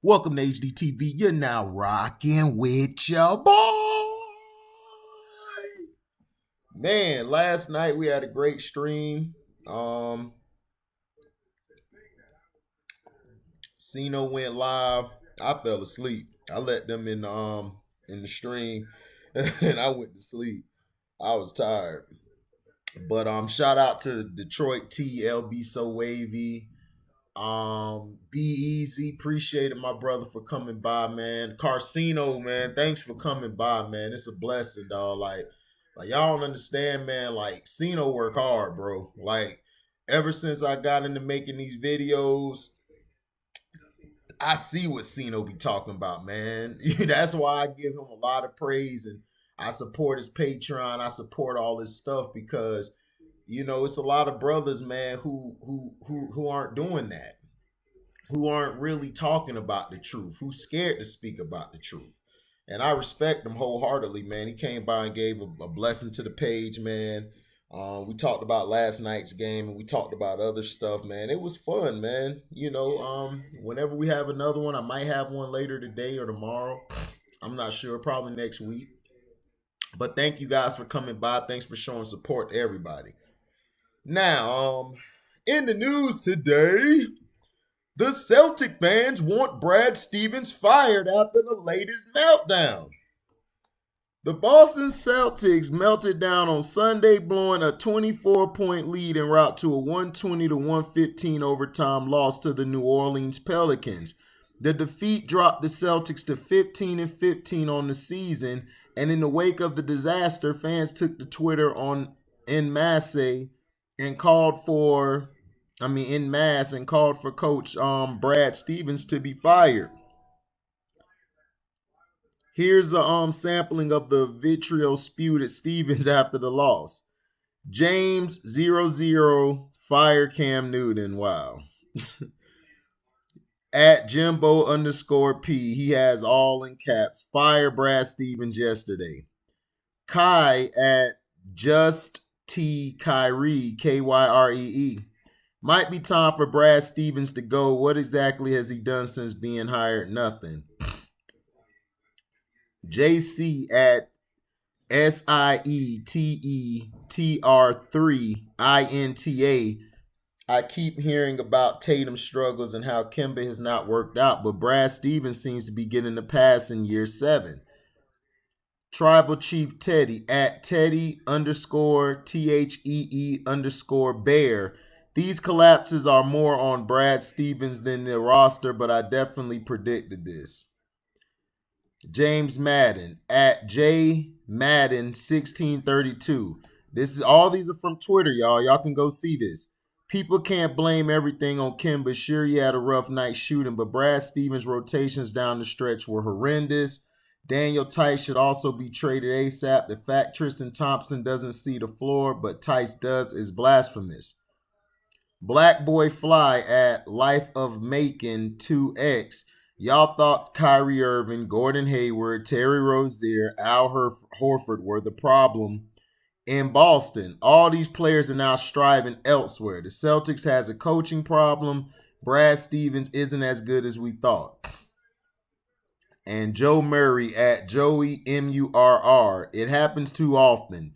Welcome to HDTV. You're now rocking with your boy. Man, last night we had a great stream. Cino went live. I fell asleep. I let them in the stream, and I went to sleep. I was tired. But shout out to Detroit T, LB So Wavy. Be Easy, appreciated my brother for coming by, man. Carcino, man, thanks for coming by, man. It's a blessing, dog. Like y'all don't understand, man. Like Cino work hard, bro. Like ever since I got into making these videos, I see what Cino be talking about, man. That's why I give him a lot of praise, and I support his Patreon. I support all this stuff because it's a lot of brothers, man, who aren't doing that, who aren't really talking about the truth, who's scared to speak about the truth. And I respect him wholeheartedly, man. He came by and gave a blessing to the page, man. We talked about last night's game and we talked about other stuff, man. It was fun, man. Whenever we have another one, I might have one later today or tomorrow. I'm not sure, probably next week. But thank you guys for coming by. Thanks for showing support to everybody. Now, in the news today, the Celtic fans want Brad Stevens fired after the latest meltdown. The Boston Celtics melted down on Sunday, blowing a 24-point lead en route to a 120-115 overtime loss to the New Orleans Pelicans. The defeat dropped the Celtics to 15-15 on the season, and in the wake of the disaster, fans took to Twitter en masse and called for Coach Brad Stevens to be fired. Here's a sampling of the vitriol spewed at Stevens after the loss. James 00 fire Cam Newton. Wow. At Jimbo_P, he has all in caps. Fire Brad Stevens yesterday. Kai at Just T Kyrie, Kyrie. Might be time for Brad Stevens to go. What exactly has he done since being hired? Nothing. JC at SIETETR3INTA. I keep hearing about Tatum's struggles and how Kemba has not worked out, but Brad Stevens seems to be getting the pass in year 7. Tribal Chief Teddy at Teddy_THEE_bear. These collapses are more on Brad Stevens than the roster, but I definitely predicted this. James Madden at JMadden1632. All these are from Twitter, y'all. Y'all can go see this. People can't blame everything on Kemba. Sure, he had a rough night shooting, but Brad Stevens' rotations down the stretch were horrendous. Daniel Tice should also be traded ASAP. The fact Tristan Thompson doesn't see the floor, but Tice does, is blasphemous. Black Boy Fly at Life of Macon 2X. Y'all thought Kyrie Irving, Gordon Hayward, Terry Rozier, Al Horford were the problem in Boston. All these players are now striving elsewhere. The Celtics has a coaching problem. Brad Stevens isn't as good as we thought. And Joe Murray at Joey MURR. It happens too often.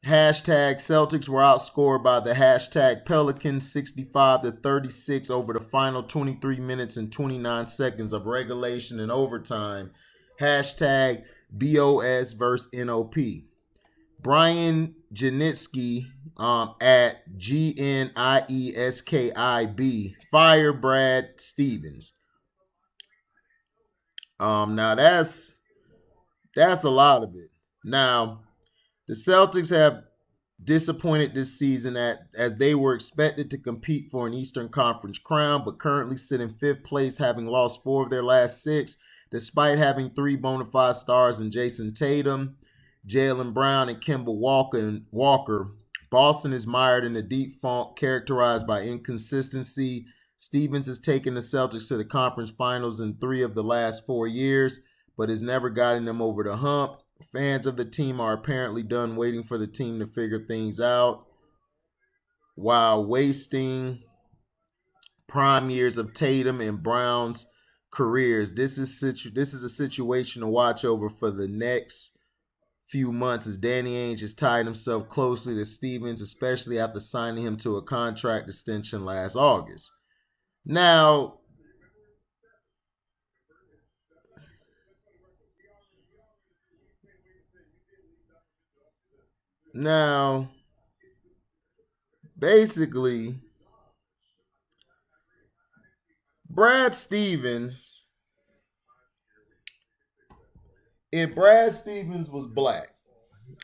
Hashtag Celtics were outscored by the hashtag Pelicans 65-36 over the final 23 minutes and 29 seconds of regulation and overtime. Hashtag BOS versus NOP. Brian Janitsky at GNIESKIB. Fire Brad Stevens. Now that's a lot of it. Now, the Celtics have disappointed this season as they were expected to compete for an Eastern Conference crown, but currently sit in 5th place, having lost 4 of their last 6, despite having 3 bona fide stars in Jason Tatum, Jaylen Brown, and Kemba Walker. Boston is mired in a deep funk characterized by inconsistency. Stevens has taken the Celtics to the conference finals in 3 of the last 4 years, but has never gotten them over the hump. Fans of the team are apparently done waiting for the team to figure things out while wasting prime years of Tatum and Brown's careers. This is a situation to watch over for the next few months as Danny Ainge has tied himself closely to Stevens, especially after signing him to a contract extension last August. Now, basically, Brad Stevens, if Brad Stevens was black,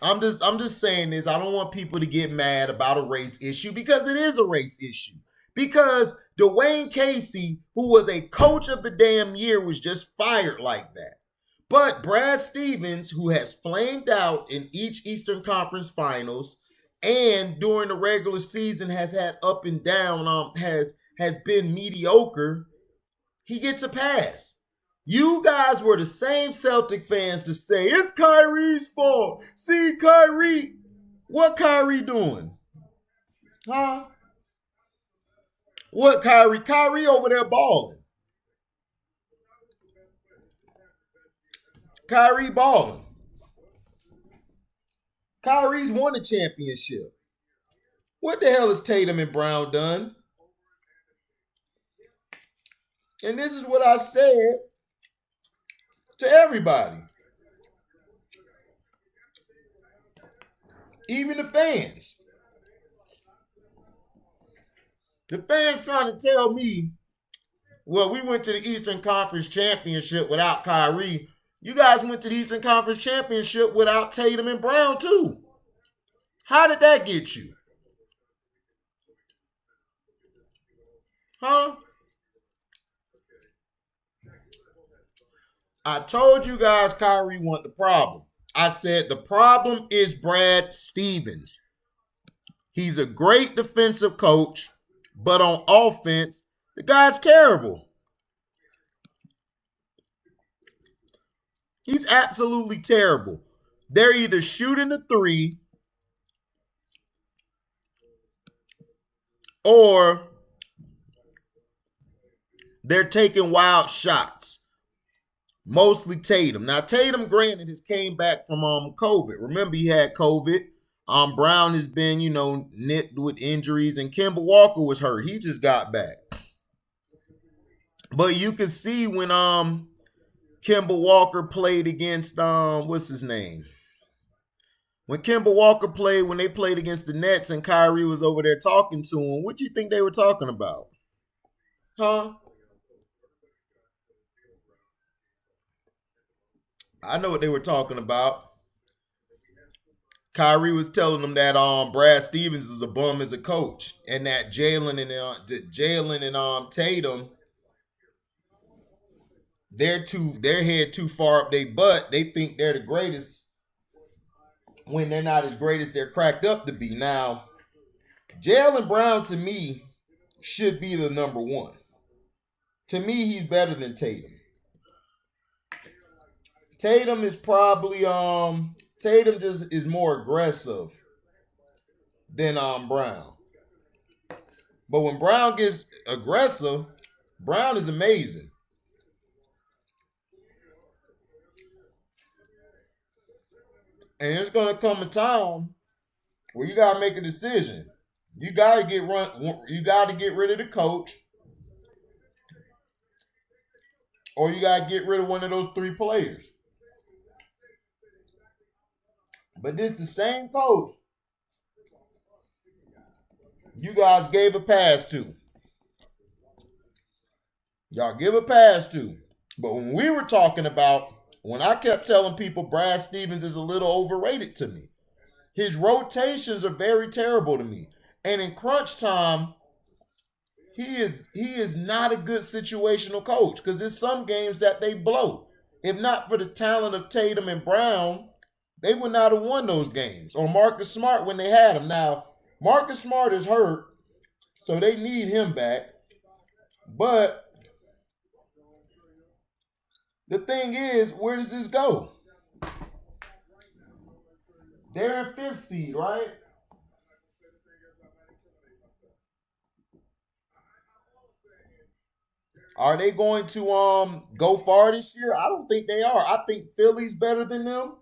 I'm just saying this. I don't want people to get mad about a race issue because it is a race issue. Because Dwayne Casey, who was a coach of the damn year, was just fired like that. But Brad Stevens, who has flamed out in each Eastern Conference Finals and during the regular season has had up and down, has been mediocre, he gets a pass. You guys were the same Celtic fans to say it's Kyrie's fault. See, Kyrie, what Kyrie doing? Huh? What Kyrie? Kyrie over there balling. Kyrie balling. Kyrie's won a championship. What the hell has Tatum and Brown done? And this is what I said to everybody, even the fans. The fans trying to tell me, well, we went to the Eastern Conference Championship without Kyrie. You guys went to the Eastern Conference Championship without Tatum and Brown too. How did that get you? Huh? I told you guys Kyrie wasn't the problem. I said the problem is Brad Stevens. He's a great defensive coach, but on offense, the guy's terrible. He's absolutely terrible. They're either shooting the three or they're taking wild shots. Mostly Tatum. Now, Tatum, granted, has came back from COVID. Remember, he had COVID. Brown has been, nicked with injuries, and Kemba Walker was hurt. He just got back. But you can see when Kemba Walker played against what's his name? When Kemba Walker played, when they played against the Nets and Kyrie was over there talking to him, what do you think they were talking about? Huh? I know what they were talking about. Kyrie was telling them that Brad Stevens is a bum as a coach, and that Jalen and Tatum, their head too far up their butt. They think they're the greatest when they're not as great as they're cracked up to be. Now, Jalen Brown to me should be the number one. To me, he's better than Tatum. Tatum is probably Tatum just is more aggressive than Brown. But when Brown gets aggressive, Brown is amazing. And it's gonna come a time where you gotta make a decision. You gotta get rid of the coach, or you gotta get rid of one of those three players. But this the same coach you guys gave a pass to. Y'all give a pass to. But when we were talking about, when I kept telling people Brad Stevens is a little overrated to me, his rotations are very terrible to me. And in crunch time, he is not a good situational coach because there's some games that they blow. If not for the talent of Tatum and Brown, they would not have won those games. Or Marcus Smart when they had him. Now, Marcus Smart is hurt, so they need him back. But the thing is, where does this go? They're in fifth seed, right? Are they going to go far this year? I don't think they are. I think Philly's better than them.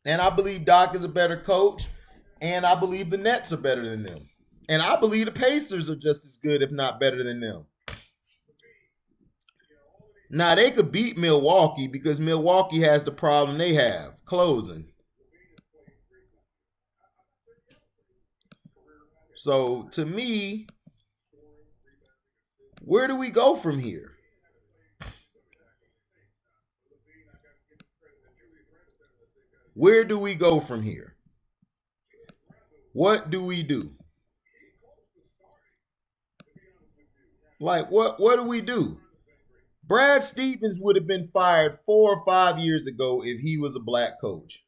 And I believe Doc is a better coach. And I believe the Nets are better than them. And I believe the Pacers are just as good, if not better than them. Now they could beat Milwaukee because Milwaukee has the problem they have, closing. So to me, where do we go from here? Where do we go from here? What do we do? Like what do we do? Brad Stevens would have been fired 4 or 5 years ago if he was a black coach.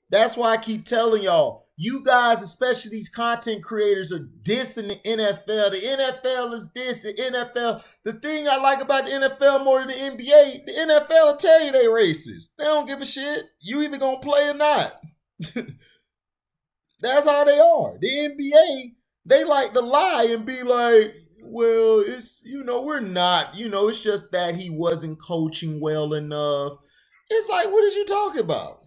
That's why I keep telling y'all, you guys, especially these content creators, are dissing the NFL. The NFL is this, the NFL. The thing I like about the NFL more than the NBA, the NFL will tell you they racist. They don't give a shit. You either gonna play or not. That's how they are. The NBA, they like to lie and be like, well, it's, we're not, it's just that he wasn't coaching well enough. It's like, what is you talking about?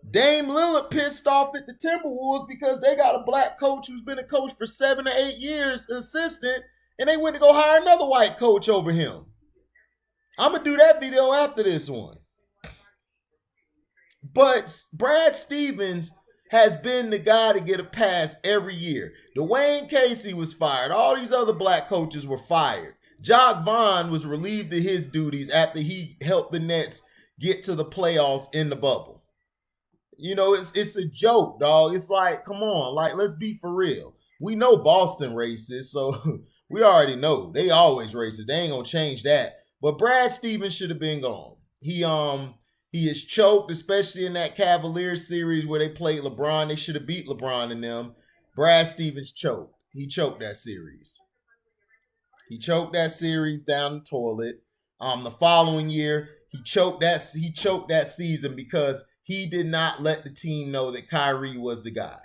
Dame Lillard pissed off at the Timberwolves because they got a black coach who's been a coach for 7 or 8 years, assistant, and they went to go hire another white coach over him. I'm going to do that video after this one. But Brad Stevens has been the guy to get a pass every year. Dwayne Casey was fired. All these other black coaches were fired. Jock Vaughn was relieved of his duties after he helped the Nets get to the playoffs in the bubble. It's a joke, dog. It's like, come on, like, let's be for real. We know Boston racist, so we already know they always racist. They ain't gonna change that. But Brad Stevens should have been gone. He is choked, especially in that Cavaliers series where they played LeBron. They should have beat LeBron and them. Brad Stevens choked. He choked that series. He choked that series down the toilet. The following year, he choked that season because he did not let the team know that Kyrie was the guy.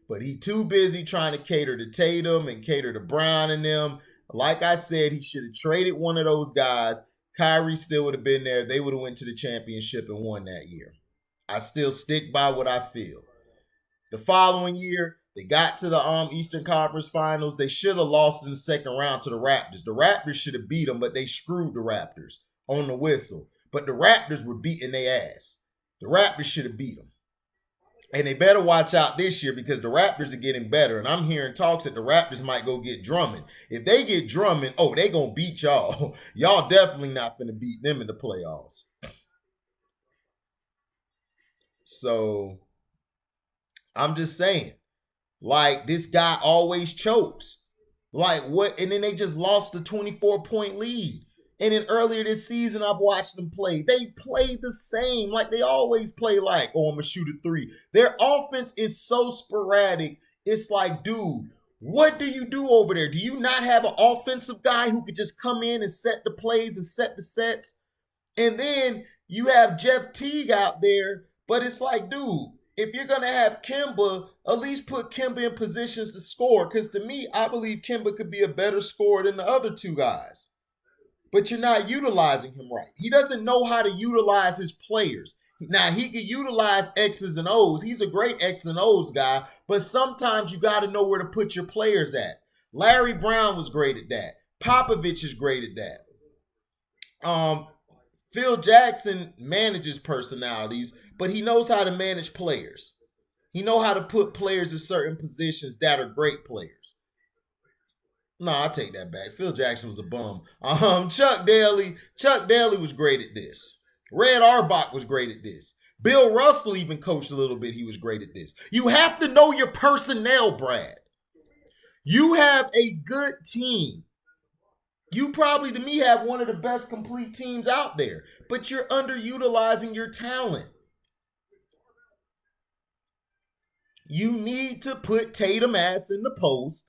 But he too busy trying to cater to Tatum and cater to Brown and them. Like I said, he should have traded one of those guys. Kyrie still would have been there. They would have went to the championship and won that year. I still stick by what I feel. The following year, they got to the Eastern Conference Finals. They should have lost in the second round to the Raptors. The Raptors should have beat them, but they screwed the Raptors on the whistle. But the Raptors were beating their ass. The Raptors should have beat them. And they better watch out this year because the Raptors are getting better. And I'm hearing talks that the Raptors might go get Drummond. If they get Drummond, they going to beat y'all. Y'all definitely not going to beat them in the playoffs. So, I'm just saying. Like, this guy always chokes. Like, what? And then they just lost the 24-point lead. And then earlier this season, I've watched them play. They play the same. Like, they always play like, I'm going to shoot a three. Their offense is so sporadic. It's like, dude, what do you do over there? Do you not have an offensive guy who could just come in and set the plays and set the sets? And then you have Jeff Teague out there. But it's like, dude, if you're going to have Kemba, at least put Kemba in positions to score. Because to me, I believe Kemba could be a better scorer than the other two guys. But you're not utilizing him right. He doesn't know how to utilize his players. Now, he can utilize X's and O's. He's a great X and O's guy, but sometimes you got to know where to put your players at. Larry Brown was great at that. Popovich is great at that. Phil Jackson manages personalities, but he knows how to manage players. He knows how to put players in certain positions that are great players. No, I take that back. Phil Jackson was a bum. Chuck Daly was great at this. Red Auerbach was great at this. Bill Russell even coached a little bit. He was great at this. You have to know your personnel, Brad. You have a good team. You probably, to me, have one of the best complete teams out there, but you're underutilizing your talent. You need to put Tatum ass in the post.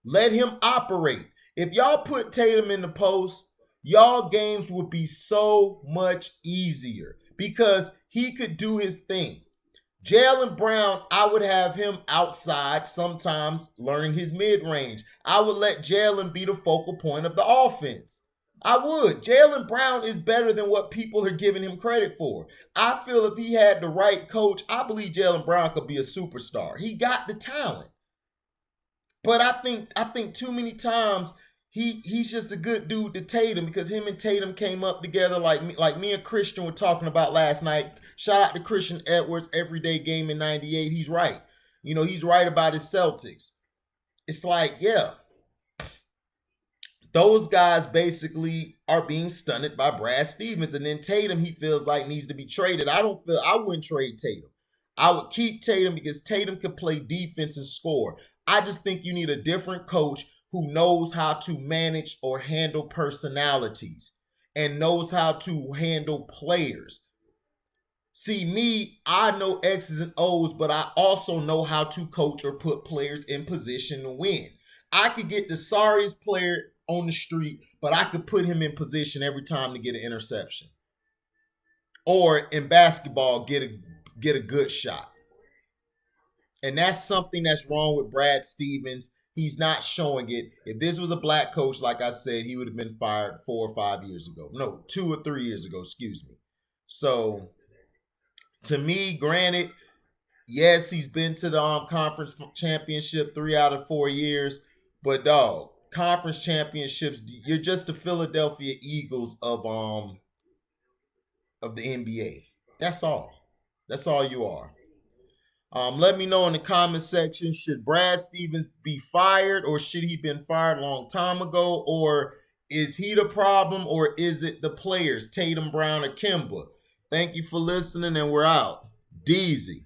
Let him operate. If y'all put Tatum in the post, y'all games would be so much easier because he could do his thing. Jaylen Brown, I would have him outside sometimes learning his mid-range. I would let Jaylen be the focal point of the offense. I would. Jaylen Brown is better than what people are giving him credit for. I feel if he had the right coach, I believe Jaylen Brown could be a superstar. He got the talent. But I think too many times he's just a good dude to Tatum, because him and Tatum came up together like me and Christian were talking about last night. Shout out to Christian Edwards, everyday game in 98. He's right. He's right about his Celtics. It's like, yeah, those guys basically are being stunted by Brad Stevens. And then Tatum, he feels like needs to be traded. I wouldn't trade Tatum. I would keep Tatum because Tatum could play defense and score. I just think you need a different coach who knows how to manage or handle personalities and knows how to handle players. See, me, I know X's and O's, but I also know how to coach or put players in position to win. I could get the sorriest player on the street, but I could put him in position every time to get an interception. Or in basketball, get a good shot. And that's something that's wrong with Brad Stevens. He's not showing it. If this was a black coach, like I said, he would have been fired 4 or 5 years ago. No, 2 or 3 years ago, excuse me. So, to me, granted, yes, he's been to the conference championship 3 out of 4 years. But, dog, conference championships, you're just the Philadelphia Eagles of the NBA. That's all. That's all you are. Let me know in the comment section, should Brad Stevens be fired, or should he been fired a long time ago? Or is he the problem, or is it the players, Tatum, Brown, or Kemba? Thank you for listening, and we're out. Deezy.